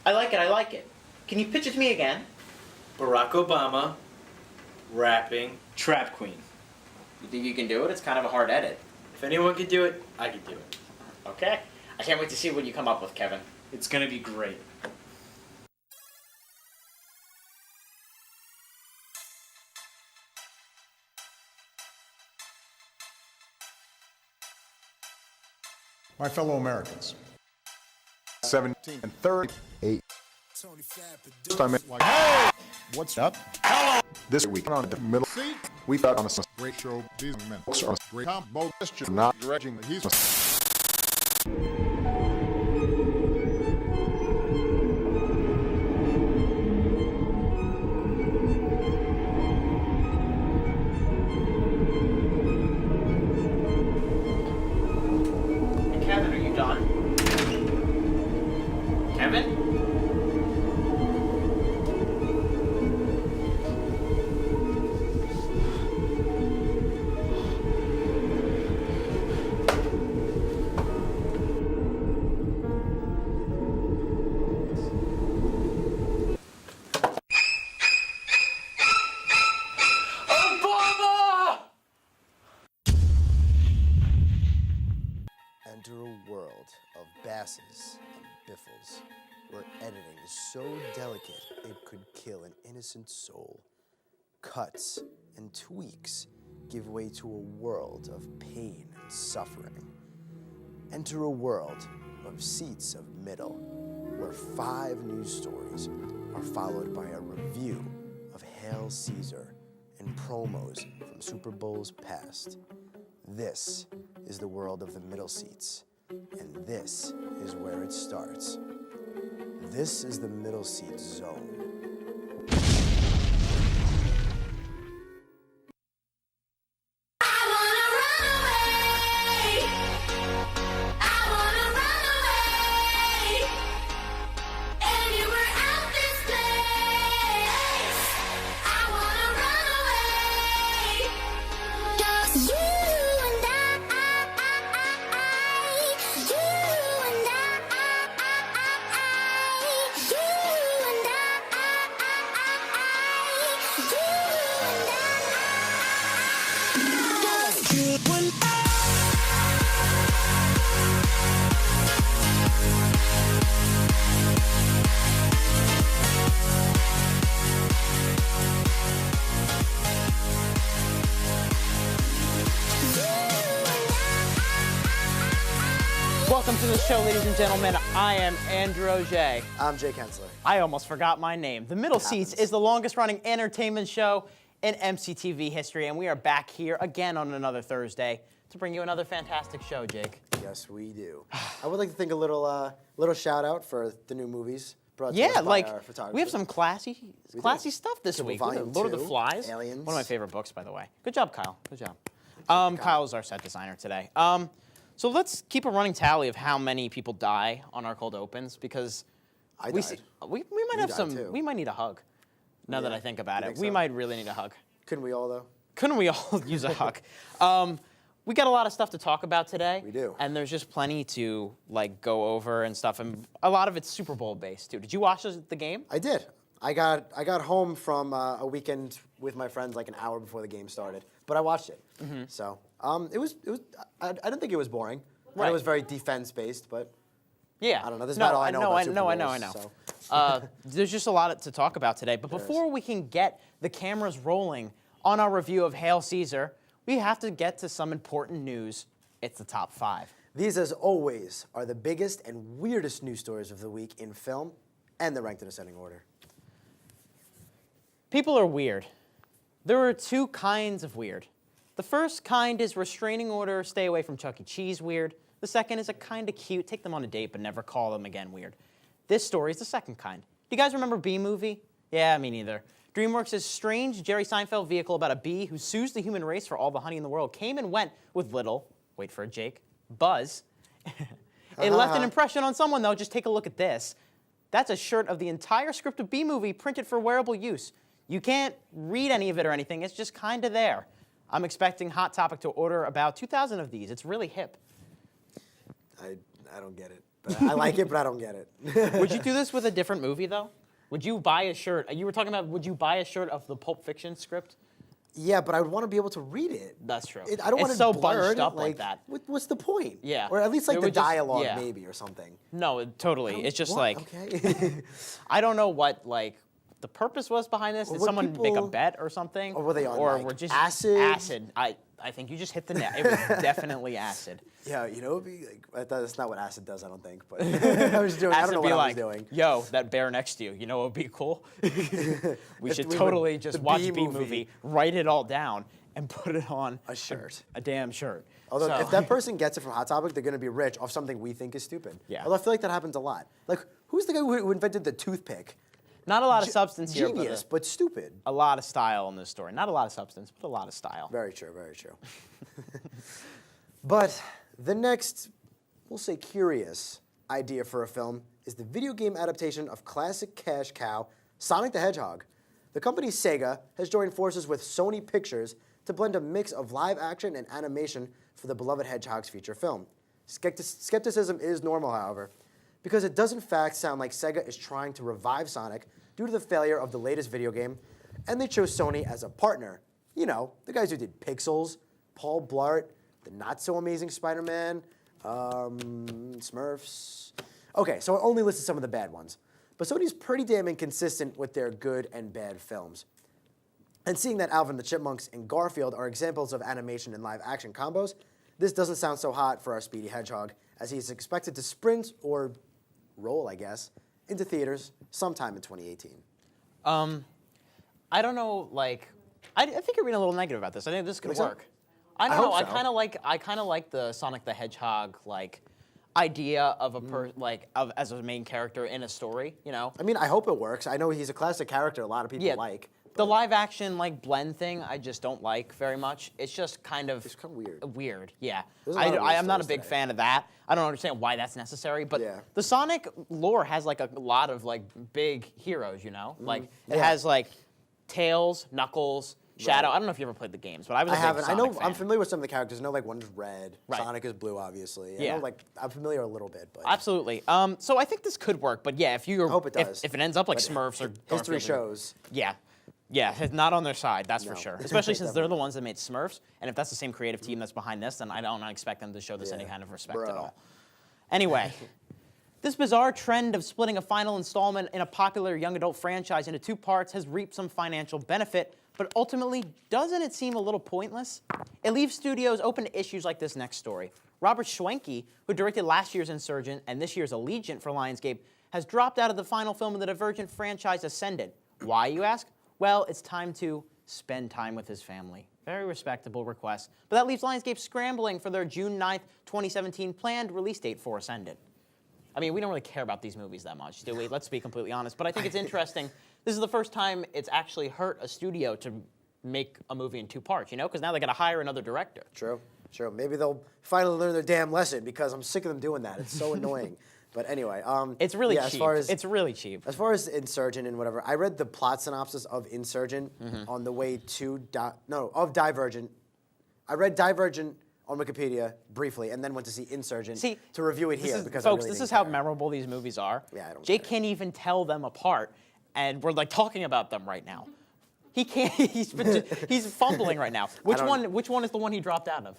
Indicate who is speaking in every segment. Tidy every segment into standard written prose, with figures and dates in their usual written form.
Speaker 1: I like it. Can you pitch it to me again?
Speaker 2: Barack Obama rapping Trap Queen.
Speaker 1: You think you can do it? It's kind of a hard edit.
Speaker 2: If anyone could do it, I could do it.
Speaker 1: Okay. I can't wait to see what you come up with, Kevin.
Speaker 2: It's gonna be great.
Speaker 3: My fellow Americans, 17 and 38. First time hey, what's up? Hello. This week on the middle seat, we thought on a great show. These men are great combo. Not dredging. He's.
Speaker 1: Kevin, are you done? Kevin?
Speaker 4: Enter a world of basses and biffles, where editing is so delicate it could kill an innocent soul. Cuts and tweaks give way to a world of pain and suffering. Enter a world of seats of middle, where 5 news stories are followed by a review of Hail Caesar and promos from Super Bowls past. This is the world of the middle seats, and this is where it starts. This is the middle seat zone.
Speaker 1: Welcome to the show, ladies and gentlemen. I am Andrew Auger.
Speaker 4: I'm Jake Hensler.
Speaker 1: I almost forgot my name. The Middle Seats is the longest running entertainment show in MCTV history, and we are back here again on another Thursday to bring you another fantastic show, Jake.
Speaker 4: Yes, we do. I would like to think a little shout out for the new movies brought to
Speaker 1: Yeah,
Speaker 4: us by
Speaker 1: like
Speaker 4: our photographer.
Speaker 1: we have some classy stuff this week.
Speaker 4: Volume
Speaker 1: Lord of the
Speaker 4: 2,
Speaker 1: Flies,
Speaker 4: Aliens.
Speaker 1: one of my favorite books, by the way. Good job, Kyle. Good job. Kyle's our set designer today. So let's keep a running tally of how many people die on our cold opens, because
Speaker 4: I
Speaker 1: we
Speaker 4: died.
Speaker 1: we might
Speaker 4: You
Speaker 1: have
Speaker 4: died
Speaker 1: some.
Speaker 4: too.
Speaker 1: We might need a hug. Now that
Speaker 4: Yeah,
Speaker 1: I think about
Speaker 4: you
Speaker 1: it,
Speaker 4: think
Speaker 1: we
Speaker 4: so?
Speaker 1: might really need a hug.
Speaker 4: Couldn't we all though?
Speaker 1: Couldn't we all use a hug? We got a lot of stuff to talk about today.
Speaker 4: We do.
Speaker 1: And there's just plenty to like go over and stuff, and a lot of it's Super Bowl based too. Did you watch the game?
Speaker 4: I did. I got home from a weekend with my friends like an hour before the game started, but I watched it. So it was. I didn't think it was boring.
Speaker 1: Right.
Speaker 4: It was very defense based, but
Speaker 1: Yeah.
Speaker 4: I don't know. This is about all I know about Super
Speaker 1: I know.
Speaker 4: Bowls,
Speaker 1: There's just a lot to talk about today. But before we can get the cameras rolling on our review of Hail Caesar, we have to get to some important news. It's the top 5.
Speaker 4: These, as always, are the biggest and weirdest news stories of the week in film, and they're ranked in ascending order.
Speaker 1: People are weird. There are 2 kinds of weird. The first kind is restraining order, stay away from Chuck E. Cheese weird. The second is a kind of cute, take them on a date but never call them again weird. This story is the second kind. Do you guys remember B-Movie? Yeah, me neither. DreamWorks' strange Jerry Seinfeld vehicle about a bee who sues the human race for all the honey in the world came and went with little, wait for it, Jake, buzz. It left an impression on someone, though. Just take a look at this. That's a shirt of the entire script of B-Movie printed for wearable use. You can't read any of it or anything. It's just kind of there. I'm expecting Hot Topic to order about 2,000 of these. It's really hip.
Speaker 4: I don't get it. But I like it, but I don't get it.
Speaker 1: Would you do this with a different movie, though? Would you buy a shirt? You were talking about, would you buy a shirt of the Pulp Fiction script?
Speaker 4: Yeah, but I would want to be able to read it.
Speaker 1: That's true.
Speaker 4: I don't want
Speaker 1: It's
Speaker 4: it
Speaker 1: so
Speaker 4: blurred.
Speaker 1: bunched up like that.
Speaker 4: What's the point?
Speaker 1: Yeah.
Speaker 4: Or at least like
Speaker 1: It
Speaker 4: the
Speaker 1: would just-
Speaker 4: dialogue
Speaker 1: yeah.
Speaker 4: maybe or something.
Speaker 1: No, totally. It's just
Speaker 4: What?
Speaker 1: like,
Speaker 4: Okay.
Speaker 1: I don't know what, like, the purpose was behind this.
Speaker 4: Or
Speaker 1: Did
Speaker 4: what
Speaker 1: someone make a
Speaker 4: people-
Speaker 1: bet or something?
Speaker 4: Or were they on,
Speaker 1: Or
Speaker 4: like,
Speaker 1: were just
Speaker 4: acid?
Speaker 1: Acid. I think you just hit the net. It was definitely acid.
Speaker 4: Yeah, you know, it'd be like, that's not what acid does, I don't think. But I was doing. I don't
Speaker 1: Acid
Speaker 4: know
Speaker 1: be
Speaker 4: what
Speaker 1: like,
Speaker 4: I was doing.
Speaker 1: yo, that bear next to you, you know what would be cool? We should
Speaker 4: we
Speaker 1: totally
Speaker 4: would-
Speaker 1: just
Speaker 4: the
Speaker 1: watch
Speaker 4: B
Speaker 1: B
Speaker 4: movie.
Speaker 1: movie, write it all down, and put it on
Speaker 4: A shirt.
Speaker 1: a damn shirt.
Speaker 4: Although
Speaker 1: So-
Speaker 4: if that person gets it from Hot Topic, they're gonna be rich off something we think is stupid.
Speaker 1: Yeah.
Speaker 4: Although I feel like that happens a lot. Like, who's the guy who invented the toothpick?
Speaker 1: Not a lot of substance here,
Speaker 4: Genius,
Speaker 1: but
Speaker 4: but stupid.
Speaker 1: a lot of style in this story. Not a lot of substance, but a lot of style.
Speaker 4: Very true, very true. But the next, we'll say curious, idea for a film is the video game adaptation of classic cash cow Sonic the Hedgehog. The company Sega has joined forces with Sony Pictures to blend a mix of live action and animation for the beloved Hedgehog's feature film. Skepticism is normal, however, because it does in fact sound like Sega is trying to revive Sonic due to the failure of the latest video game, and they chose Sony as a partner. You know, the guys who did Pixels, Paul Blart, the not-so-amazing Spider-Man, Smurfs. Okay, so I only listed some of the bad ones. But Sony's pretty damn inconsistent with their good and bad films. And seeing that Alvin the Chipmunks and Garfield are examples of animation and live-action combos, this doesn't sound so hot for our Speedy Hedgehog, as he is expected to sprint, or roll, I guess, into theaters sometime in 2018.
Speaker 1: I don't know, like, I think you're being a little negative about this. I think this could
Speaker 4: Think so?
Speaker 1: work. I don't
Speaker 4: I
Speaker 1: know.
Speaker 4: hope
Speaker 1: I
Speaker 4: so.
Speaker 1: kind of like the Sonic the Hedgehog idea of as a main character in a story. You know.
Speaker 4: I mean, I hope it works. I know he's a classic character a lot of people like.
Speaker 1: The live action blend thing, I just don't like very much. It's just kind of
Speaker 4: It's kind of weird.
Speaker 1: Weird, yeah.
Speaker 4: There's a lot of weird
Speaker 1: I'm not a
Speaker 4: stories
Speaker 1: big
Speaker 4: today.
Speaker 1: fan of that. I don't understand why that's necessary, but
Speaker 4: Yeah.
Speaker 1: the Sonic lore has like a lot of like big heroes, you know? Like it
Speaker 4: Yeah.
Speaker 1: has like Tails, Knuckles, Shadow. I don't know if you ever played the games, but I was a
Speaker 4: I
Speaker 1: big
Speaker 4: haven't. I
Speaker 1: Sonic
Speaker 4: know.
Speaker 1: fan.
Speaker 4: I'm familiar with some of the characters. I know like one's red.
Speaker 1: Right.
Speaker 4: Sonic is blue, obviously. I
Speaker 1: Yeah.
Speaker 4: know, like I'm familiar a little bit, but
Speaker 1: Absolutely. So I think this could work, but yeah, if you
Speaker 4: hope it does.
Speaker 1: if it ends up like
Speaker 4: But
Speaker 1: Smurfs or
Speaker 4: history
Speaker 1: Garfield or-
Speaker 4: shows.
Speaker 1: Yeah. Yeah, it's not on their side, that's for
Speaker 4: No.
Speaker 1: sure. Especially since they're the ones that made Smurfs, and if that's the same creative team that's behind this, then I don't expect them to show this any
Speaker 4: Yeah.
Speaker 1: kind of respect at
Speaker 4: Bruh.
Speaker 1: all. Anyway, this bizarre trend of splitting a final installment in a popular young adult franchise into two parts has reaped some financial benefit, but ultimately, doesn't it seem a little pointless? It leaves studios open to issues like this next story. Robert Schwenke, who directed last year's Insurgent and this year's Allegiant for Lionsgate, has dropped out of the final film of the Divergent franchise Ascendant. Why, you ask? Well, it's time to spend time with his family. Very respectable request. But that leaves Lionsgate scrambling for their June 9th, 2017 planned release date for Ascendant. I mean, we don't really care about these movies that much, do we? Let's be completely honest. But I think it's interesting. This is the first time it's actually hurt a studio to make a movie in two parts, you know? Because now they got to hire another director.
Speaker 4: True. Maybe they'll finally learn their damn lesson because I'm sick of them doing that. It's so annoying. But anyway,
Speaker 1: It's really
Speaker 4: yeah,
Speaker 1: cheap.
Speaker 4: It's
Speaker 1: really cheap.
Speaker 4: As far as Insurgent and whatever, I read the plot synopsis of Insurgent on the way to Divergent. I read Divergent on Wikipedia briefly, and then went to see Insurgent to review it here because
Speaker 1: folks,
Speaker 4: I really
Speaker 1: this
Speaker 4: didn't
Speaker 1: is how
Speaker 4: care.
Speaker 1: memorable these movies are.
Speaker 4: Yeah, I don't
Speaker 1: Jake
Speaker 4: care.
Speaker 1: can't even tell them apart, and we're like talking about them right now. He can't. He's fumbling right now. Which one is the one he dropped out of?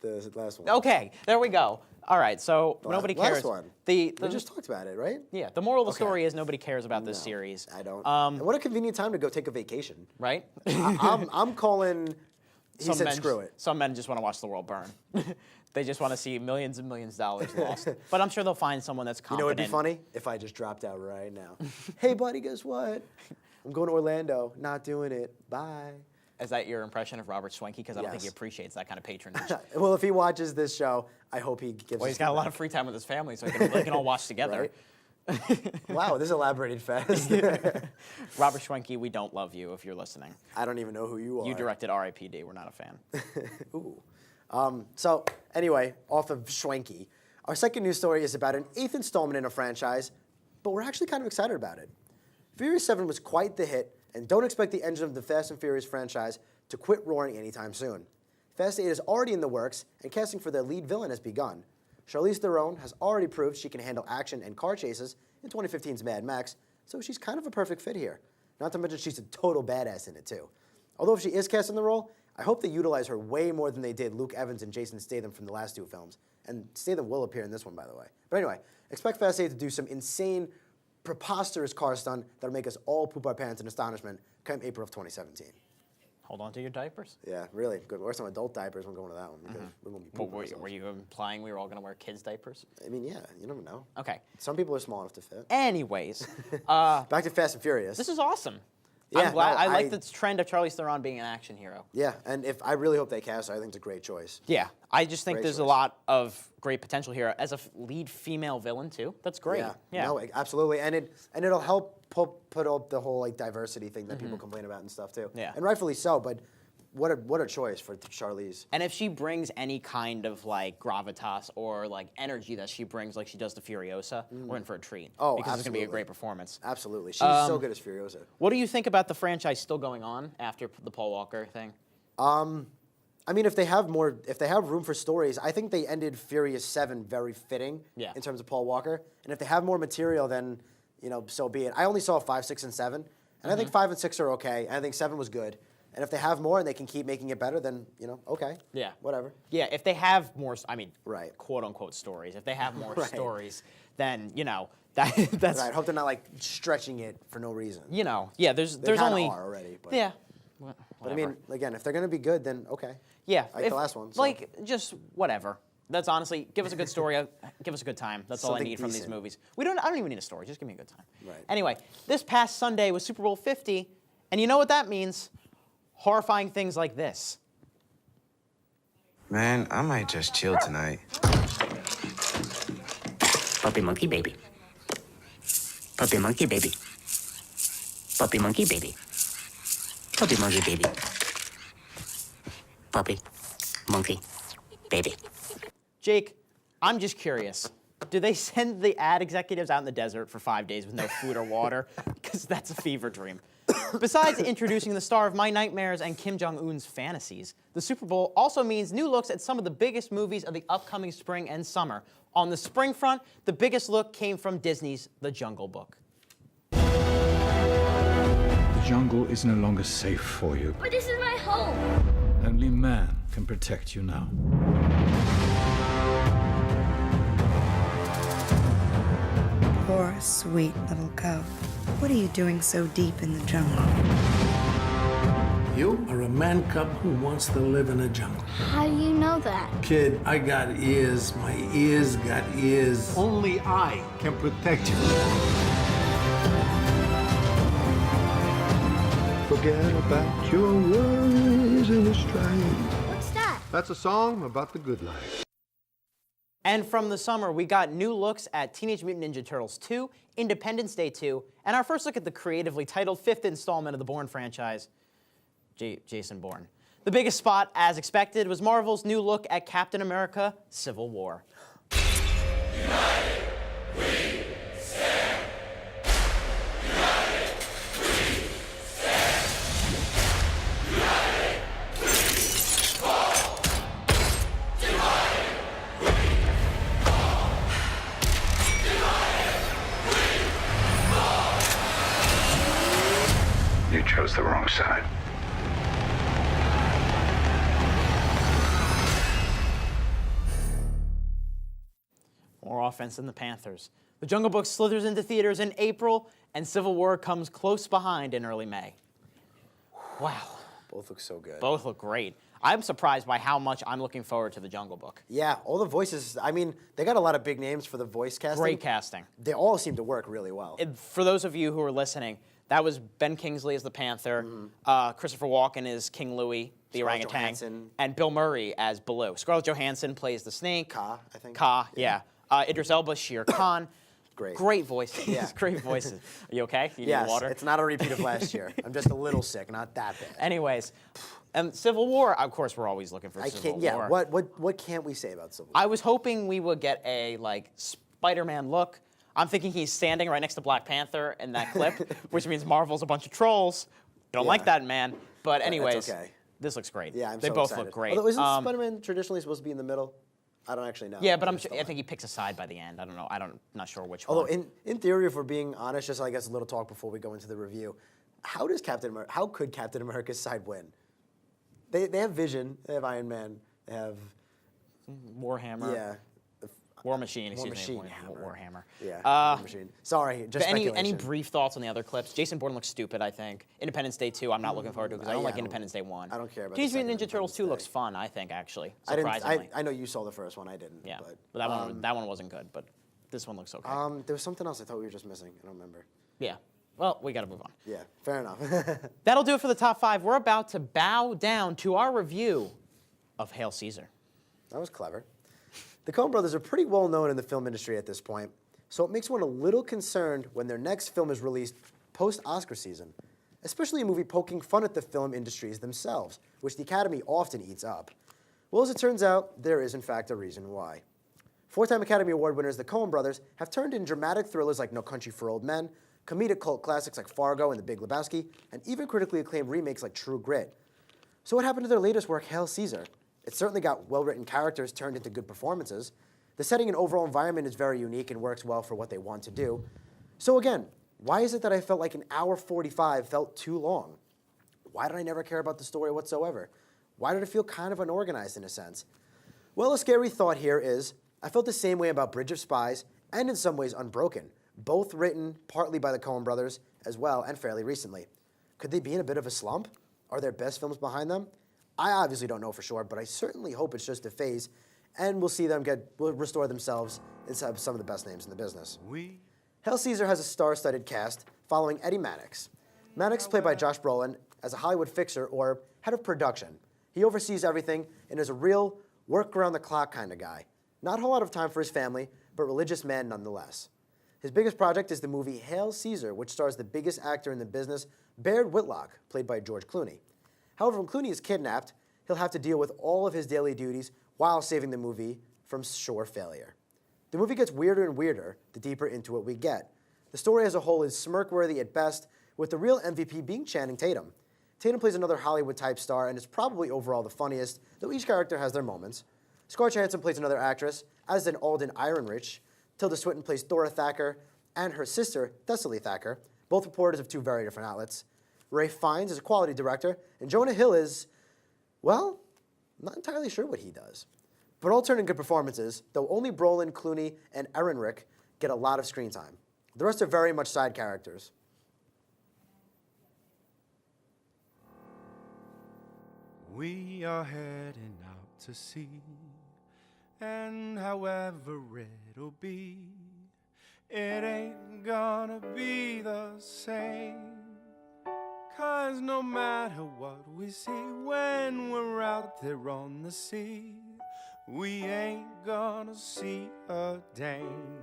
Speaker 4: The last one.
Speaker 1: Okay, there we go. All right, so
Speaker 4: The
Speaker 1: nobody
Speaker 4: last
Speaker 1: cares.
Speaker 4: one.
Speaker 1: We
Speaker 4: We just talked about it, right?
Speaker 1: yeah. The moral of the
Speaker 4: Okay.
Speaker 1: story is nobody cares about this
Speaker 4: No,
Speaker 1: series.
Speaker 4: I don't. And what a convenient time to go take a vacation.
Speaker 1: Right?
Speaker 4: I'm calling. He said,
Speaker 1: men,
Speaker 4: "Screw it."
Speaker 1: Some men just want to watch the world burn. They just want to see millions and millions of dollars lost. But I'm sure they'll find someone that's
Speaker 4: You know,
Speaker 1: confident.
Speaker 4: it'd be funny if I just dropped out right now. Hey, buddy, guess what? I'm going to Orlando. Not doing it. Bye.
Speaker 1: Is that your impression of Robert Schwenke? Because I don't think he
Speaker 4: Yes.
Speaker 1: appreciates that kind of patronage.
Speaker 4: Well, if he watches this show, I hope he gives.
Speaker 1: Well, he's got a lot of free time with his family, so they can all watch together.
Speaker 4: Wow, this elaborated fast.
Speaker 1: Robert Schwenke, we don't love you if you're listening.
Speaker 4: I don't even know who you are.
Speaker 1: You directed R.I.P.D. We're not a fan.
Speaker 4: Ooh. So anyway, off of Schwenke, our second news story is about an 8th installment in a franchise, but we're actually kind of excited about it. Furious 7 was quite the hit, and don't expect the engine of the Fast and Furious franchise to quit roaring anytime soon. Fast 8 is already in the works, and casting for their lead villain has begun. Charlize Theron has already proved she can handle action and car chases in 2015's Mad Max, so she's kind of a perfect fit here. Not to mention she's a total badass in it too. Although if she is cast in the role, I hope they utilize her way more than they did Luke Evans and Jason Statham from the last 2 films. And Statham will appear in this one, by the way. But anyway, expect Fast 8 to do some insane, preposterous car stunt that'll make us all poop our pants in astonishment come April of 2017.
Speaker 1: Hold on to your diapers.
Speaker 4: Yeah, really. Good. Wear some adult diapers when going to that one because we're going to be pooping ourselves.
Speaker 1: Were you implying we were all going to wear kids' diapers?
Speaker 4: I mean, yeah, you never know.
Speaker 1: Okay.
Speaker 4: Some people are small enough to fit.
Speaker 1: Anyways,
Speaker 4: Back to Fast and Furious.
Speaker 1: this is awesome.
Speaker 4: Yeah,
Speaker 1: I'm glad.
Speaker 4: no,
Speaker 1: I like the trend of Charlize Theron being an action hero.
Speaker 4: Yeah, and I really hope they cast her. I think it's a great choice.
Speaker 1: Yeah, I just think
Speaker 4: Great
Speaker 1: there's a
Speaker 4: choice.
Speaker 1: lot of great potential here as a lead female villain too. That's great.
Speaker 4: Yeah. No, absolutely, and it'll help put up the whole like diversity thing that people complain about and stuff too.
Speaker 1: Yeah.
Speaker 4: And rightfully so. But what a choice for Charlize.
Speaker 1: And if she brings any kind of like gravitas or like energy that she brings, like she does to Furiosa, we're in for a treat.
Speaker 4: Oh,
Speaker 1: because it's gonna be a
Speaker 4: absolutely.
Speaker 1: great performance.
Speaker 4: Absolutely, she's so good as Furiosa.
Speaker 1: What do you think about the franchise still going on after the Paul Walker thing?
Speaker 4: I mean, if they have room for stories, I think they ended Furious 7 very fitting in terms of Paul Walker. And if they have more material, then, so be it. I only saw 5, 6, and 7. And I think 5 and 6 are okay. And I think 7 was good. And if they have more and they can keep making it better, then, okay.
Speaker 1: Yeah.
Speaker 4: Whatever.
Speaker 1: Yeah, if they have more,
Speaker 4: Right.
Speaker 1: quote unquote stories, if they have more
Speaker 4: Right.
Speaker 1: stories, then, that's,
Speaker 4: Right. I hope they're not, like, stretching it for no reason.
Speaker 1: yeah, there's
Speaker 4: kinda
Speaker 1: only.
Speaker 4: are already, but-
Speaker 1: Yeah.
Speaker 4: But I mean, again, if they're going to be good, then okay.
Speaker 1: Yeah,
Speaker 4: Like the last one. So.
Speaker 1: Like, just whatever. That's honestly, give us a good story, give us a good time. That's all I
Speaker 4: Something
Speaker 1: need from these
Speaker 4: decent.
Speaker 1: movies. I don't even need a story, just give me a good time.
Speaker 4: Right.
Speaker 1: Anyway, this past Sunday was Super Bowl 50, and you know what that means? Horrifying things like this.
Speaker 5: Man, I might just chill tonight.
Speaker 6: Puppy monkey baby. Puppy monkey baby. Puppy monkey baby. Puppy monkey baby. Puppy monkey baby.
Speaker 1: Jake, I'm just curious. Do they send the ad executives out in the desert for 5 days with no food or water? Because that's a fever dream. Besides introducing the star of My Nightmares and Kim Jong-un's fantasies, the Super Bowl also means new looks at some of the biggest movies of the upcoming spring and summer. On the spring front, the biggest look came from Disney's The Jungle Book.
Speaker 7: The jungle is no longer safe for you.
Speaker 8: But this is my home.
Speaker 7: Only man can protect you now.
Speaker 9: Poor, sweet little cub. What are you doing so deep in the jungle?
Speaker 10: You are a man cub who wants to live in a jungle.
Speaker 8: How do you know that?
Speaker 10: Kid, I got ears. My ears got ears. Only I can protect you.
Speaker 11: Forget about your worries in a stride.
Speaker 8: What's that?
Speaker 11: That's a song about the good life.
Speaker 1: And from the summer, we got new looks at Teenage Mutant Ninja Turtles 2, Independence Day 2, and our first look at the creatively titled 5th installment of the Bourne franchise, Jason Bourne. The biggest spot, as expected, was Marvel's new look at Captain America: Civil War.
Speaker 11: You chose the wrong side.
Speaker 1: More offense than the Panthers. The Jungle Book slithers into theaters in April, and Civil War comes close behind in early May. Wow.
Speaker 4: Both look so good.
Speaker 1: Both look great. I'm surprised by how much I'm looking forward to The Jungle Book.
Speaker 4: Yeah, all the voices. I mean, they got a lot of big names for the voice casting.
Speaker 1: Great casting.
Speaker 4: They all seem to work really well.
Speaker 1: For those of you who are listening, that was Ben Kingsley as the Panther, Christopher Walken as King Louis, the
Speaker 4: Scarlett
Speaker 1: orangutan,
Speaker 4: Johansson.
Speaker 1: and Bill Murray as Baloo. Scarlett Johansson plays the snake.
Speaker 4: Ka, I think.
Speaker 1: Ka, yeah. Idris Elba, Shere Khan.
Speaker 4: Great.
Speaker 1: Great voices.
Speaker 4: Yeah.
Speaker 1: Great voices. Are you okay? You need
Speaker 4: Yes,
Speaker 1: water?
Speaker 4: it's not a repeat of last year. I'm just a little sick, not that bad.
Speaker 1: Anyways, and Civil War, of course, we're always looking for
Speaker 4: I
Speaker 1: Civil
Speaker 4: can't. Yeah.
Speaker 1: War.
Speaker 4: What can't we say about Civil War?
Speaker 1: I was hoping we would get a Spider-Man look. I'm thinking he's standing right next to Black Panther in that clip, which means Marvel's a bunch of trolls. Don't like that, man. But anyways,
Speaker 4: okay.
Speaker 1: this looks great.
Speaker 4: Yeah, I'm
Speaker 1: They
Speaker 4: so
Speaker 1: both
Speaker 4: excited.
Speaker 1: look great.
Speaker 4: Although, isn't Spider-Man traditionally supposed to be in the middle? I don't actually know.
Speaker 1: Yeah, but I think he picks a side by the end. I don't know. Not sure which
Speaker 4: Although
Speaker 1: one.
Speaker 4: in theory, if we're being honest, just I guess a little talk before we go into the review, how could Captain America's side win? They have Vision, they have Iron Man, they have
Speaker 1: Warhammer.
Speaker 4: Yeah.
Speaker 1: War Machine,
Speaker 4: War
Speaker 1: excuse me.
Speaker 4: Machine, Hammer.
Speaker 1: Warhammer.
Speaker 4: Yeah, War Machine. Sorry, just speculation.
Speaker 1: Any brief thoughts on the other clips? Jason Bourne looks stupid, I think. Independence Day 2, I'm not looking forward to because I don't like Independence Day 1.
Speaker 4: I don't care about
Speaker 1: Teenage
Speaker 4: the
Speaker 1: Mutant
Speaker 4: second
Speaker 1: Ninja Turtles 2 looks fun, I think, actually, surprisingly.
Speaker 4: I know you saw the first one, I didn't.
Speaker 1: Yeah,
Speaker 4: but
Speaker 1: that one wasn't good, but this one looks okay.
Speaker 4: There was something else I thought we were just missing. I don't remember.
Speaker 1: Yeah. Well, we got to move on.
Speaker 4: Yeah, fair enough.
Speaker 1: That'll do it for the top 5. We're about to bow down to our review of Hail Caesar.
Speaker 4: That was clever. The Coen brothers are pretty well known in the film industry at this point, so it makes one a little concerned when their next film is released post-Oscar season, especially a movie poking fun at the film industries themselves, which the Academy often eats up. Well, as it turns out, there is in fact a reason why. 4-time Academy Award winners, the Coen brothers, have turned in dramatic thrillers like No Country for Old Men, comedic cult classics like Fargo and The Big Lebowski, and even critically acclaimed remakes like True Grit. So what happened to their latest work, Hail Caesar? It certainly got well-written characters turned into good performances. The setting and overall environment is very unique and works well for what they want to do. So again, why is it that I felt like an hour 45 felt too long? Why did I never care about the story whatsoever? Why did it feel kind of unorganized in a sense? Well, a scary thought here is, I felt the same way about Bridge of Spies and in some ways Unbroken, both written partly by the Coen brothers as well and fairly recently. Could they be in a bit of a slump? Are there best films behind them? I obviously don't know for sure, but I certainly hope it's just a phase, and we'll see them restore themselves inside some of the best names in the business. Hail Caesar has a star-studded cast following Eddie Mannix. Mannix, played by Josh Brolin, as a Hollywood fixer or head of production. He oversees everything and is a real work-around-the-clock kind of guy. Not a whole lot of time for his family, but religious man nonetheless. His biggest project is the movie Hail Caesar, which stars the biggest actor in the business, Baird Whitlock, played by George Clooney. However, when Clooney is kidnapped, he'll have to deal with all of his daily duties while saving the movie from sure failure. The movie gets weirder and weirder the deeper into it we get. The story as a whole is smirk-worthy at best, with the real MVP being Channing Tatum. Tatum plays another Hollywood-type star and is probably overall the funniest, though each character has their moments. Scarlett Johansson plays another actress, as did Alden Ehrenreich. Tilda Swinton plays Thora Thacker, and her sister, Thessaly Thacker, both reporters of 2 very different outlets. Ray Fiennes is a quality director, and Jonah Hill is, well, not entirely sure what he does. But all turn in good performances, though only Brolin, Clooney, and Ehrenreich get a lot of screen time. The rest are very much side characters.
Speaker 12: We are heading out to sea, and however it'll be, it ain't gonna be the same. 'Cause no matter what we see when we're out there on the sea, we ain't gonna see a dame.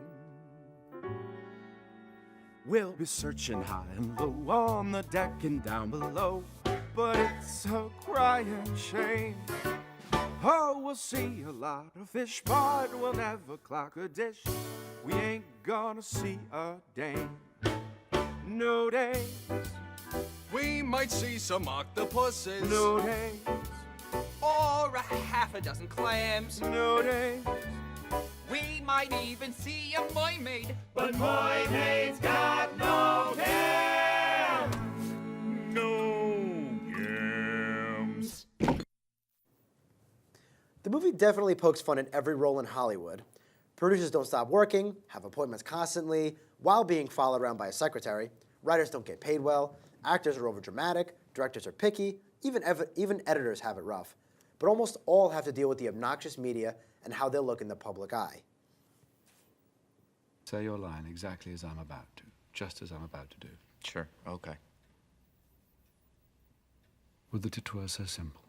Speaker 12: We'll be searching high and low on the deck and down below, but it's a crying shame. Oh, we'll see a lot of fish, but we'll never clock a dish. We ain't gonna see a dame. No days.
Speaker 13: We might see some octopuses.
Speaker 12: No days.
Speaker 13: Or a half a dozen clams.
Speaker 12: No days.
Speaker 13: We might even see a mermaid.
Speaker 12: But mermaids got no dams. No dams.
Speaker 4: The movie definitely pokes fun at every role in Hollywood. Producers don't stop working, have appointments constantly, while being followed around by a secretary. Writers don't get paid well. Actors are overdramatic. Directors are picky. Even editors have it rough. But almost all have to deal with the obnoxious media and how they look in the public eye.
Speaker 14: Say your line exactly as I'm about to, just as I'm about to do.
Speaker 2: Sure, okay.
Speaker 14: Would that it were so simple.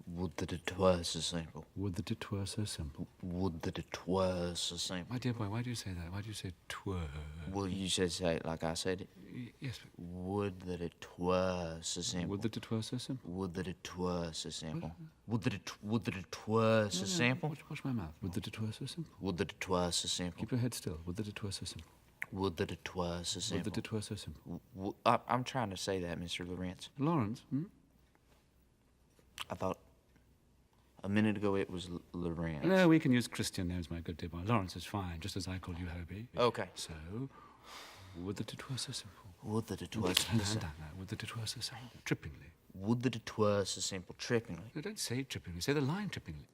Speaker 2: Would that it were so simple.
Speaker 14: Would that it were so simple.
Speaker 2: Would that it were so simple.
Speaker 14: My dear boy, why do you say that? Why do you say twere?
Speaker 2: Well, you should say it like I said it.
Speaker 14: Yes.
Speaker 2: Would that it were so simple.
Speaker 14: Would that it were so simple.
Speaker 2: Would that it were so simple. Would that it were so simple.
Speaker 14: Watch my mouth. Would that it were so simple.
Speaker 2: Would that it were so simple.
Speaker 14: Keep your head still. Would that it were so simple.
Speaker 2: Would that it were so simple.
Speaker 14: Would that it were so simple.
Speaker 2: I'm trying to say that, Mr. Lawrence.
Speaker 14: Lawrence,
Speaker 2: I thought A minute ago it was Lorraine.
Speaker 14: No, we can use Christian names, my good dear boy. Lawrence is fine, just as I call you Hobie.
Speaker 2: Okay.
Speaker 14: So, would that it were so simple.
Speaker 2: Would that it were so simple.
Speaker 14: Would that it were so simple. Trippingly.
Speaker 2: Would that it were so simple. Trippingly.
Speaker 14: No, don't say trippingly. Say the line trippingly.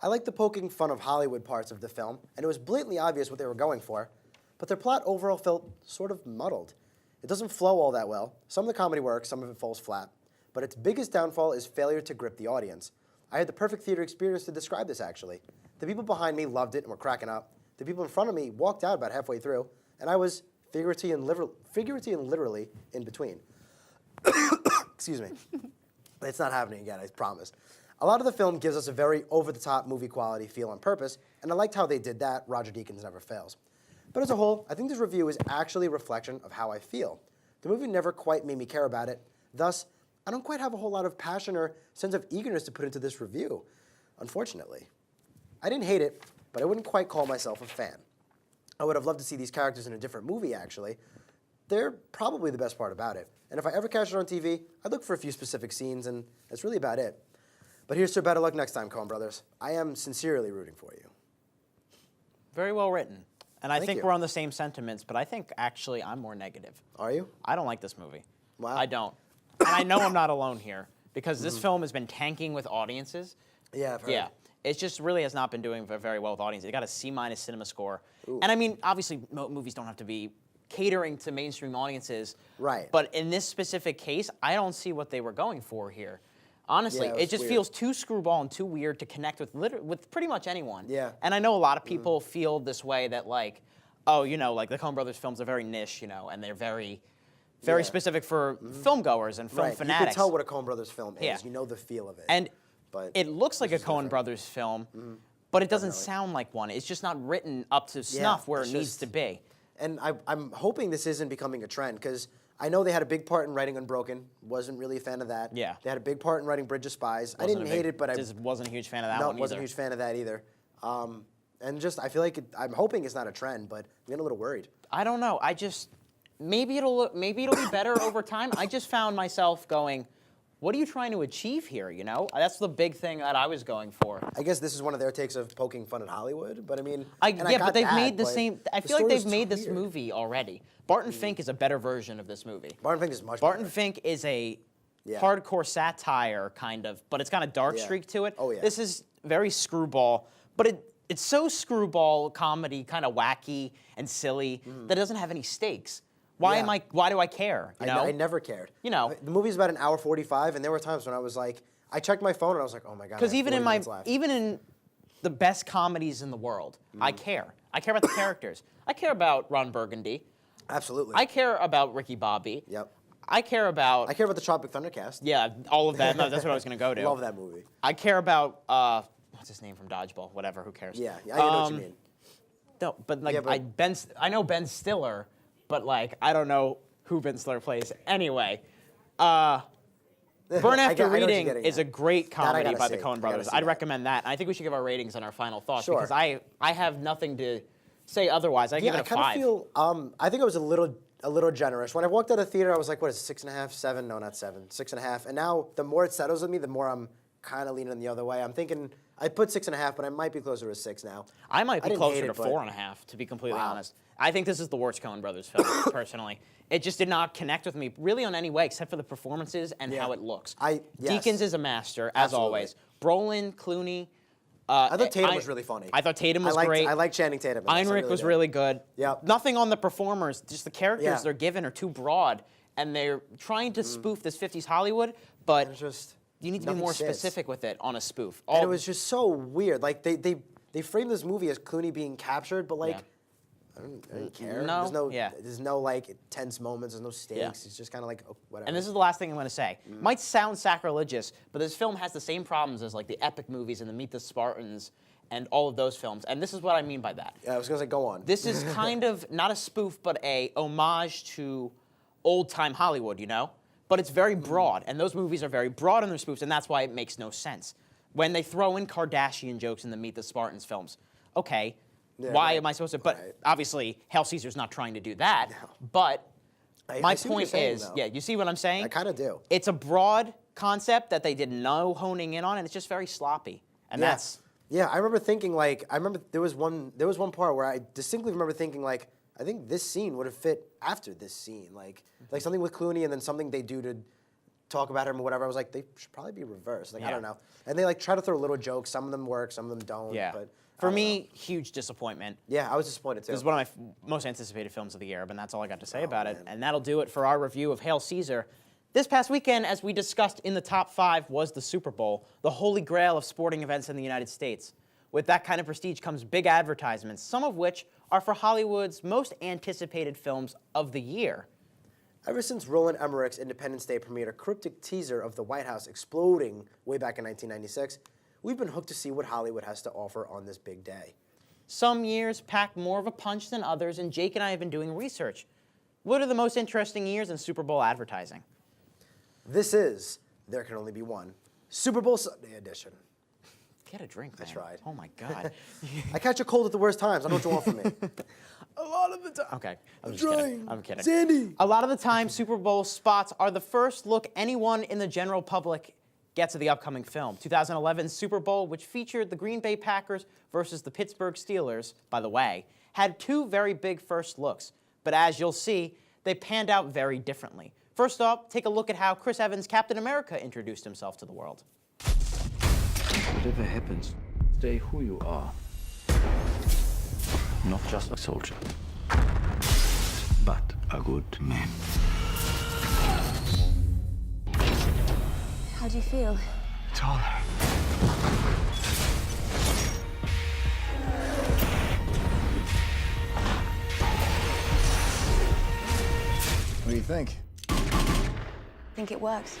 Speaker 4: I like the poking fun of Hollywood parts of the film, and it was blatantly obvious what they were going for, but their plot overall felt sort of muddled. It doesn't flow all that well. Some of the comedy works, some of it falls flat, but its biggest downfall is failure to grip the audience. I had the perfect theater experience to describe this, actually. The people behind me loved it and were cracking up. The people in front of me walked out about halfway through, and I was figuratively and literally in between. Excuse me. It's not happening again, I promise. A lot of the film gives us a very over-the-top movie quality feel on purpose, and I liked how they did that. Roger Deakins never fails. But as a whole, I think this review is actually a reflection of how I feel. The movie never quite made me care about it. Thus, I don't quite have a whole lot of passion or sense of eagerness to put into this review, unfortunately. I didn't hate it, but I wouldn't quite call myself a fan. I would have loved to see these characters in a different movie, actually. They're probably the best part about it. And if I ever catch it on TV, I'd look for a few specific scenes, and that's really about it. But here's to better luck next time, Coen Brothers. I am sincerely rooting for you.
Speaker 1: Very well written. And I
Speaker 4: Thank
Speaker 1: think
Speaker 4: you.
Speaker 1: we're on the same sentiments, but I think actually I'm more negative.
Speaker 4: Are you?
Speaker 1: I don't like this movie.
Speaker 4: Wow.
Speaker 1: I don't. And I know I'm not alone here, because this film has been tanking with audiences.
Speaker 4: Yeah, I've heard.
Speaker 1: Yeah. It just really has not been doing very well with audiences. It got a C- cinema score. Ooh. And I mean, obviously, movies don't have to be catering to mainstream audiences.
Speaker 4: Right.
Speaker 1: But in this specific case, I don't see what they were going for here. Honestly,
Speaker 4: Yeah,
Speaker 1: it just
Speaker 4: weird.
Speaker 1: feels too screwball and too weird to connect with pretty much anyone.
Speaker 4: Yeah.
Speaker 1: And I know a lot of people feel this way, that like, oh, you know, like the Coen Brothers films are very niche, you know, and they're very specific for film goers and film fanatics.
Speaker 4: You can tell what a Coen Brothers film is.
Speaker 1: Yeah.
Speaker 4: You know the feel of it.
Speaker 1: And
Speaker 4: but
Speaker 1: it looks like a
Speaker 4: this is
Speaker 1: Coen
Speaker 4: different.
Speaker 1: Brothers film, but it doesn't sound like one. It's just not written up to snuff where it
Speaker 4: it's
Speaker 1: needs
Speaker 4: just-
Speaker 1: to be.
Speaker 4: And I'm hoping this isn't becoming a trend, because I know they had a big part in writing Unbroken. Wasn't really a fan of that.
Speaker 1: Yeah.
Speaker 4: They had a big part in writing Bridge of Spies. I
Speaker 1: Wasn't
Speaker 4: didn't
Speaker 1: a
Speaker 4: hate
Speaker 1: big-
Speaker 4: it, but I
Speaker 1: just wasn't a huge fan of that one
Speaker 4: wasn't a
Speaker 1: either.
Speaker 4: huge fan of that either. And just I feel like I'm hoping it's not a trend, but I'm getting a little worried.
Speaker 1: I don't know. I just maybe it'll be better over time. I just found myself going, what are you trying to achieve here? You know, that's the big thing that I was going for.
Speaker 4: I guess this is one of their takes of poking fun at Hollywood, but I mean,
Speaker 1: But they've made the
Speaker 4: but
Speaker 1: same. I
Speaker 4: the
Speaker 1: feel like
Speaker 4: story
Speaker 1: they've
Speaker 4: was
Speaker 1: made
Speaker 4: too
Speaker 1: this
Speaker 4: weird.
Speaker 1: movie already. Barton Fink is a better version of this movie.
Speaker 4: Barton Fink is much
Speaker 1: Barton
Speaker 4: better.
Speaker 1: Fink is a
Speaker 4: Yeah.
Speaker 1: hardcore satire kind of, but it's got a dark
Speaker 4: Yeah.
Speaker 1: streak to it.
Speaker 4: Oh, yeah.
Speaker 1: This is very screwball, but it's so screwball comedy, kind of wacky and silly that it doesn't have any stakes. Why do I care? You know?
Speaker 4: I never cared.
Speaker 1: You know.
Speaker 4: The movie's about an hour 45, and there were times when I was like, I checked my phone and I was like, oh my god.
Speaker 1: Because
Speaker 4: I have 40 minutes left.
Speaker 1: even in the best comedies in the world, I care. I care about the characters. I care about Ron Burgundy.
Speaker 4: Absolutely.
Speaker 1: I care about Ricky Bobby.
Speaker 4: Yep.
Speaker 1: I care about.
Speaker 4: I care about the Tropic Thunder cast.
Speaker 1: Yeah, all of that. No, that's what I was going to go to.
Speaker 4: Love that movie.
Speaker 1: I care about what's his name from Dodgeball? Whatever. Who cares?
Speaker 4: Yeah, I know what you mean.
Speaker 1: No, but like
Speaker 4: Yeah, but-
Speaker 1: I know Ben Stiller, but like I don't know who Ben Stiller plays. Anyway, Burn
Speaker 4: I
Speaker 1: After
Speaker 4: know what you're
Speaker 1: Reading
Speaker 4: getting
Speaker 1: is
Speaker 4: at.
Speaker 1: a great
Speaker 4: That I
Speaker 1: comedy
Speaker 4: gotta
Speaker 1: by the
Speaker 4: see.
Speaker 1: Coen
Speaker 4: I gotta
Speaker 1: Brothers.
Speaker 4: see
Speaker 1: I'd
Speaker 4: that.
Speaker 1: recommend that. And I think we should give our ratings on our final thoughts
Speaker 4: Sure.
Speaker 1: because I have nothing to say otherwise. I give it a 5.
Speaker 4: I kind of feel. I think I was a little generous when I walked out of the theater. I was like, "What is it, 6.5, 7? No, not 7, 6.5." And now, the more it settles with me, the more I'm kind of leaning the other way. I'm thinking I put 6.5, but I might be closer to 6 now.
Speaker 1: I might be
Speaker 4: didn't
Speaker 1: closer
Speaker 4: hate
Speaker 1: to
Speaker 4: it, but-
Speaker 1: 4.5, to be completely
Speaker 4: Wow.
Speaker 1: honest. I think this is the worst Coen Brothers film, personally. It just did not connect with me really on any way, except for the performances and how it looks.
Speaker 4: Yes.
Speaker 1: Deakins is a master, as
Speaker 4: Absolutely.
Speaker 1: always. Brolin, Clooney.
Speaker 4: I thought Tatum was really funny.
Speaker 1: I thought Tatum was great.
Speaker 4: I like Channing Tatum. in this, I
Speaker 1: Heinrich was
Speaker 4: did.
Speaker 1: really good.
Speaker 4: Yep.
Speaker 1: Nothing on the performers, just the characters
Speaker 4: Yeah.
Speaker 1: they're given are too broad, and they're trying to spoof this 50s Hollywood, but
Speaker 4: It's just
Speaker 1: you need to be
Speaker 4: nothing
Speaker 1: more
Speaker 4: sits.
Speaker 1: specific with it on a spoof.
Speaker 4: And it was just so weird. Like they framed this movie as Clooney being captured, but like
Speaker 1: Yeah.
Speaker 4: I don't care.
Speaker 1: No,
Speaker 4: There's no like tense moments. There's no stakes.
Speaker 1: Yeah.
Speaker 4: It's just kind of like whatever.
Speaker 1: And this is the last thing I'm going to say. Might sound sacrilegious, but this film has the same problems as like the epic movies and the Meet the Spartans and all of those films. And this is what I mean by that.
Speaker 4: Yeah, I was gonna say, go on.
Speaker 1: This is kind of not a spoof, but a homage to old-time Hollywood, you know? But it's very broad, and those movies are very broad in their spoofs, and that's why it makes no sense. When they throw in Kardashian jokes in the Meet the Spartans films, okay,
Speaker 4: Yeah,
Speaker 1: why
Speaker 4: right.
Speaker 1: am I supposed to? But
Speaker 4: Right.
Speaker 1: obviously, Hail Caesar's not trying to do that. But
Speaker 4: I
Speaker 1: my
Speaker 4: see what you're
Speaker 1: point
Speaker 4: saying,
Speaker 1: is,
Speaker 4: though.
Speaker 1: yeah, you see what I'm saying?
Speaker 4: I kind of do.
Speaker 1: It's a broad concept that they did no honing in on, and it's just very sloppy. And that's...
Speaker 4: Yeah, I remember thinking, like, there was one part where I distinctly remember thinking, like, I think this scene would have fit after this scene. Like something with Clooney and then something they do to talk about him or whatever. I was like, they should probably be reversed. Like, I don't know. And they, like, try to throw little jokes. Some of them work, some of them don't.
Speaker 1: Yeah.
Speaker 4: But
Speaker 1: For me, huge disappointment.
Speaker 4: Yeah, I was disappointed, too.
Speaker 1: This is one of my most anticipated films of the year, and that's all I got to say about it. And that'll do it for our review of Hail Caesar. This past weekend, as we discussed in the top 5, was the Super Bowl, the holy grail of sporting events in the United States. With that kind of prestige comes big advertisements, some of which are for Hollywood's most anticipated films of the year.
Speaker 4: Ever since Roland Emmerich's Independence Day premiered a cryptic teaser of the White House exploding way back in 1996, we've been hooked to see what Hollywood has to offer on this big day.
Speaker 1: Some years pack more of a punch than others, and Jake and I have been doing research. What are the most interesting years in Super Bowl advertising?
Speaker 4: This is There Can Only Be One, Super Bowl Sunday edition.
Speaker 1: Get a drink, man.
Speaker 4: I tried.
Speaker 1: Oh, my God.
Speaker 4: I catch a cold at the worst times. I know what you want from me.
Speaker 1: A lot of the time. Okay, I'm just kidding. I'm kidding.
Speaker 4: Sandy.
Speaker 1: A lot of the time, Super Bowl spots are the first look anyone in the general public gets of the upcoming film. 2011's Super Bowl, which featured the Green Bay Packers versus the Pittsburgh Steelers, by the way, had 2 very big first looks. But as you'll see, they panned out very differently. First off, take a look at how Chris Evans' Captain America introduced himself to the world.
Speaker 14: Whatever happens, stay who you are. Not just a soldier, but a good man.
Speaker 15: How do you feel?
Speaker 14: Taller.
Speaker 3: What do you think?
Speaker 15: I think it works.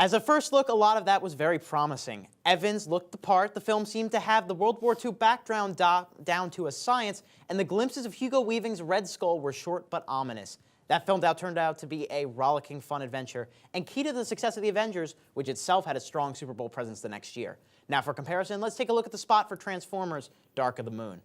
Speaker 1: As a first look, a lot of that was very promising. Evans looked the part, the film seemed to have the World War II background down to a science, and the glimpses of Hugo Weaving's Red Skull were short but ominous. That film turned out to be a rollicking fun adventure, and key to the success of The Avengers, which itself had a strong Super Bowl presence the next year. Now for comparison, let's take a look at the spot for Transformers: Dark of the Moon.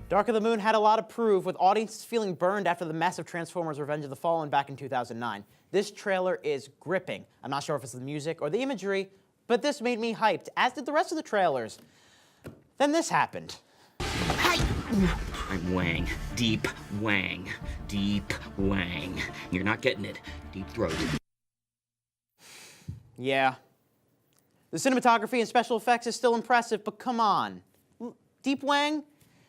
Speaker 1: Dark of the Moon had a lot to prove, with audiences feeling burned after the massive Transformers Revenge of the Fallen back in 2009. This trailer is gripping. I'm not sure if it's the music or the imagery, but this made me hyped, as did the rest of the trailers. Then this happened.
Speaker 6: I'm Wang. Deep Wang. Deep Wang. You're not getting it. Deep throat.
Speaker 1: Yeah. The cinematography and special effects is still impressive, but come on. Deep Wang?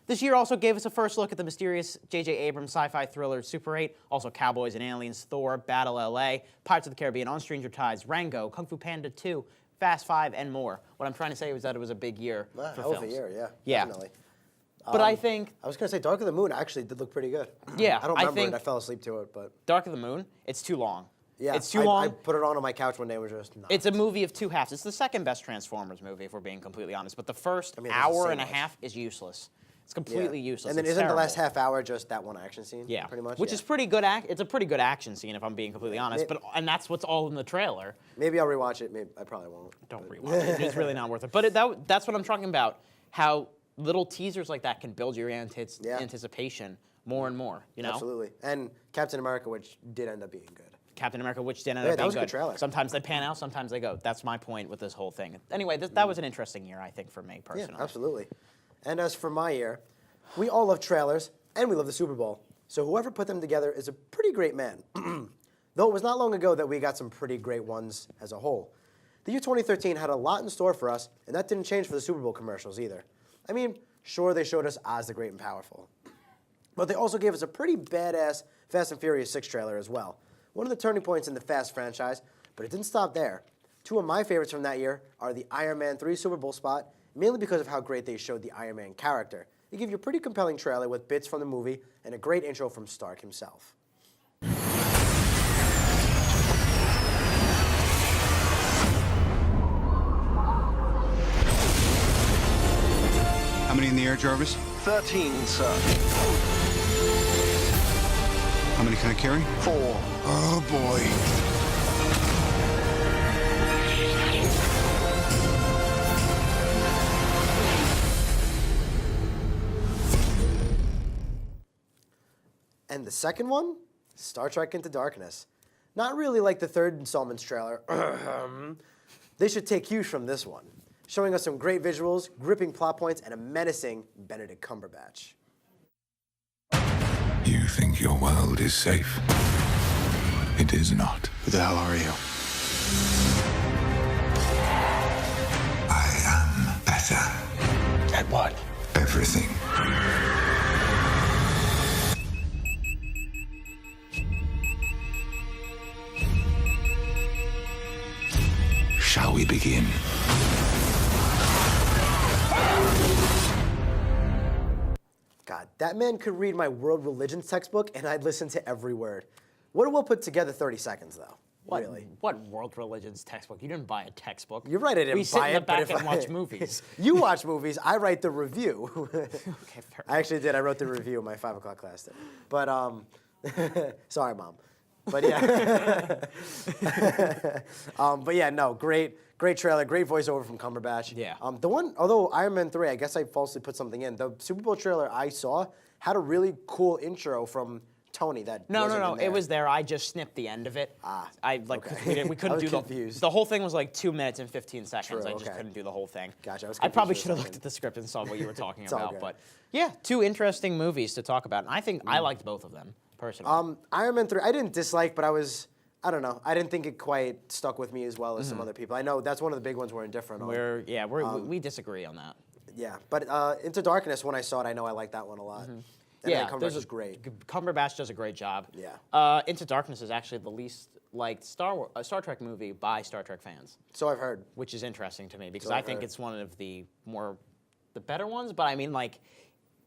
Speaker 1: This year also gave us a first look at the mysterious J.J. Abrams sci-fi thriller Super 8, also Cowboys and Aliens, Thor, Battle L.A., Pirates of the Caribbean, On Stranger Tides, Rango, Kung Fu Panda 2, Fast 5, and more. What I'm trying to say was that it was a big year for
Speaker 4: Hell
Speaker 1: films.
Speaker 4: of a year, yeah.
Speaker 1: Yeah.
Speaker 4: Definitely.
Speaker 1: But I think...
Speaker 4: I was going to say Dark of the Moon actually did look pretty good.
Speaker 1: Yeah,
Speaker 4: I don't remember it. I fell asleep to it, but...
Speaker 1: Dark of the Moon, it's too long.
Speaker 4: Yeah,
Speaker 1: it's too long.
Speaker 4: I put it on my couch one day and was just nuts.
Speaker 1: It's a movie of 2 halves. It's the second best Transformers movie, if we're being completely honest. But the first hour and a half is useless. It's completely useless.
Speaker 4: And then isn't the last half hour just that one action scene?
Speaker 1: Yeah,
Speaker 4: pretty much.
Speaker 1: Which is pretty good. It's a pretty good action scene, if I'm being completely honest. And that's what's all in the trailer.
Speaker 4: Maybe I'll rewatch it. Maybe I probably won't.
Speaker 1: Don't rewatch it. It's really not worth it. But that's what I'm talking about. How little teasers like that can build your anticipation more and more. You know.
Speaker 4: Absolutely. And Captain America, which did end up being good.
Speaker 1: Captain America, which did end up being
Speaker 4: that was
Speaker 1: good.
Speaker 4: a good trailer.
Speaker 1: Sometimes they pan out, sometimes they go. That's my point with this whole thing. Anyway, that was an interesting year, I think, for me personally.
Speaker 4: Yeah, absolutely. And as for my year, we all love trailers, and we love the Super Bowl. So whoever put them together is a pretty great man. Though it was not long ago that we got some pretty great ones as a whole. The year 2013 had a lot in store for us, and that didn't change for the Super Bowl commercials either. I mean, sure, they showed us Oz the Great and Powerful. But they also gave us a pretty badass Fast and Furious 6 trailer as well. One of the turning points in the Fast franchise, but it didn't stop there. 2 of my favorites from that year are the Iron Man 3 Super Bowl spot, mainly because of how great they showed the Iron Man character. They give you a pretty compelling trailer with bits from the movie and a great intro from Stark himself.
Speaker 5: How many in the air, Jarvis?
Speaker 11: 13, sir.
Speaker 5: How many can I carry?
Speaker 11: 4.
Speaker 5: Oh, boy.
Speaker 4: And the second one, Star Trek Into Darkness. Not really like the third installment's trailer. They should take cues from this one, showing us some great visuals, gripping plot points, and a menacing Benedict Cumberbatch.
Speaker 16: You think your world is safe? It is not.
Speaker 5: Who the hell are you?
Speaker 16: I am better.
Speaker 5: At what?
Speaker 16: Everything. Shall we begin?
Speaker 4: God, that man could read my world religions textbook and I'd listen to every word. What will put together 30 seconds, though?
Speaker 1: What,
Speaker 4: Really?
Speaker 1: What world religions textbook? You didn't buy a textbook.
Speaker 4: You're right, I didn't
Speaker 1: we sit
Speaker 4: buy
Speaker 1: in the
Speaker 4: it, but
Speaker 1: back
Speaker 4: if
Speaker 1: and
Speaker 4: I-
Speaker 1: watch movies.
Speaker 4: You watch movies, I write the review.
Speaker 1: Okay, fair
Speaker 4: I actually did. I wrote the review in my 5 o'clock class today. But, sorry, Mom. But yeah. But yeah, no, great trailer, great voiceover from Cumberbatch.
Speaker 1: Yeah.
Speaker 4: The one, although Iron Man 3, I guess I falsely put something in. The Super Bowl trailer I saw had a really cool intro from Tony that
Speaker 1: No,
Speaker 4: wasn't in there.
Speaker 1: it was there. I just snipped the end of it. I like
Speaker 4: okay.
Speaker 1: we couldn't
Speaker 4: I was
Speaker 1: do
Speaker 4: confused.
Speaker 1: the whole thing was like 2 minutes and 15 seconds.
Speaker 4: True,
Speaker 1: I just
Speaker 4: okay.
Speaker 1: couldn't do the whole thing.
Speaker 4: Gotcha, I was
Speaker 1: I probably
Speaker 4: confused
Speaker 1: should
Speaker 4: for a
Speaker 1: have looked
Speaker 4: second.
Speaker 1: at the script and saw what you were talking
Speaker 4: all
Speaker 1: about.
Speaker 4: good.
Speaker 1: But yeah, 2 interesting movies to talk about, and I think I liked both of them personally.
Speaker 4: Iron Man 3, I didn't dislike, but I don't know. I didn't think it quite stuck with me as well as some other people. I know that's one of the big ones we're indifferent on.
Speaker 1: We disagree on that.
Speaker 4: Yeah, but Into Darkness, when I saw it, I know I liked that one a lot. And
Speaker 1: Yeah,
Speaker 4: Cumberbatch is great.
Speaker 1: Cumberbatch does a great job.
Speaker 4: Yeah.
Speaker 1: Into Darkness is actually the least liked Star Trek movie by Star Trek fans.
Speaker 4: So I've heard.
Speaker 1: Which is interesting to me because
Speaker 4: So
Speaker 1: I
Speaker 4: I've
Speaker 1: think
Speaker 4: heard.
Speaker 1: it's one of the better ones. But I mean, like,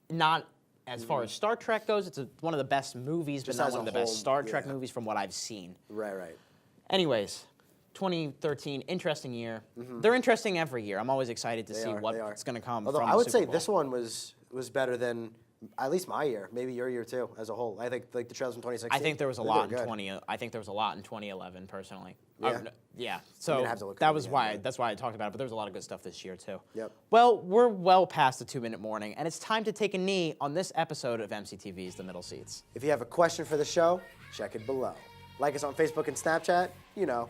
Speaker 1: not as far as Star Trek goes. It's one of the best movies,
Speaker 4: Just
Speaker 1: but not
Speaker 4: as
Speaker 1: one
Speaker 4: a
Speaker 1: of the best
Speaker 4: whole,
Speaker 1: Star Trek
Speaker 4: yeah.
Speaker 1: movies from what I've seen.
Speaker 4: Right.
Speaker 1: Anyways, 2013, interesting year. They're interesting every year. I'm always excited to see what's going to come.
Speaker 4: Although
Speaker 1: from
Speaker 4: I
Speaker 1: the
Speaker 4: would
Speaker 1: Super
Speaker 4: say
Speaker 1: Bowl.
Speaker 4: this one was better than at least my year, maybe your year too, as a whole. I think like the trailers from 2016.
Speaker 1: I think there was a
Speaker 4: they
Speaker 1: lot
Speaker 4: were
Speaker 1: in
Speaker 4: good.
Speaker 1: I think there was a lot in 2011, personally.
Speaker 4: Yeah?
Speaker 1: Yeah.
Speaker 4: I'm
Speaker 1: So
Speaker 4: gonna have to look
Speaker 1: that
Speaker 4: at it
Speaker 1: was
Speaker 4: again,
Speaker 1: why.
Speaker 4: but-
Speaker 1: That's why I talked about it. But there was a lot of good stuff this year too.
Speaker 4: Yep.
Speaker 1: Well, we're well past the 2-minute warning, and it's time to take a knee on this episode of MCTV's The Middle Seats.
Speaker 4: If you have a question for the show, check it below. Like us on Facebook and Snapchat. You know.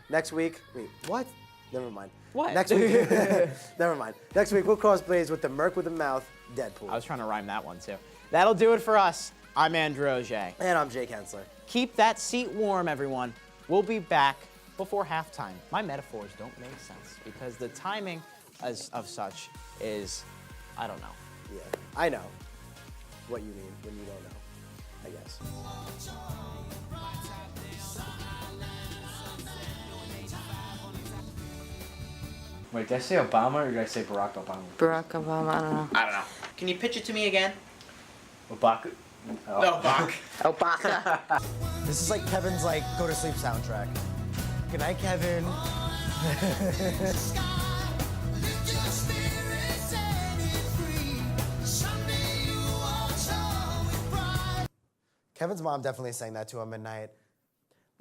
Speaker 4: Next week, wait, what? Never mind.
Speaker 1: What?
Speaker 4: Next week, never mind. Next week we'll cross blades with the Merc with a Mouth, Deadpool.
Speaker 1: I was trying to rhyme that one too. That'll do it for us. I'm Andrew Auger.
Speaker 4: And I'm Jake Hensler.
Speaker 1: Keep that seat warm, everyone. We'll be back before halftime. My metaphors don't make sense because the timing of such is, I don't know.
Speaker 4: Yeah, I know what you mean when you don't know, I guess.
Speaker 17: Wait, did I say Obama or did I say Barack Obama?
Speaker 15: Barack Obama, I don't know.
Speaker 1: I don't know. Can you pitch it to me again?
Speaker 17: Obaka. Oh.
Speaker 1: No, Bach.
Speaker 15: Obaka.
Speaker 4: This is like Kevin's like go to sleep soundtrack. Good night, Kevin. Kevin's mom definitely sang that to him at night.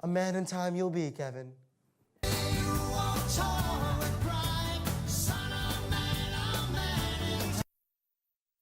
Speaker 4: A man in time you'll be, Kevin.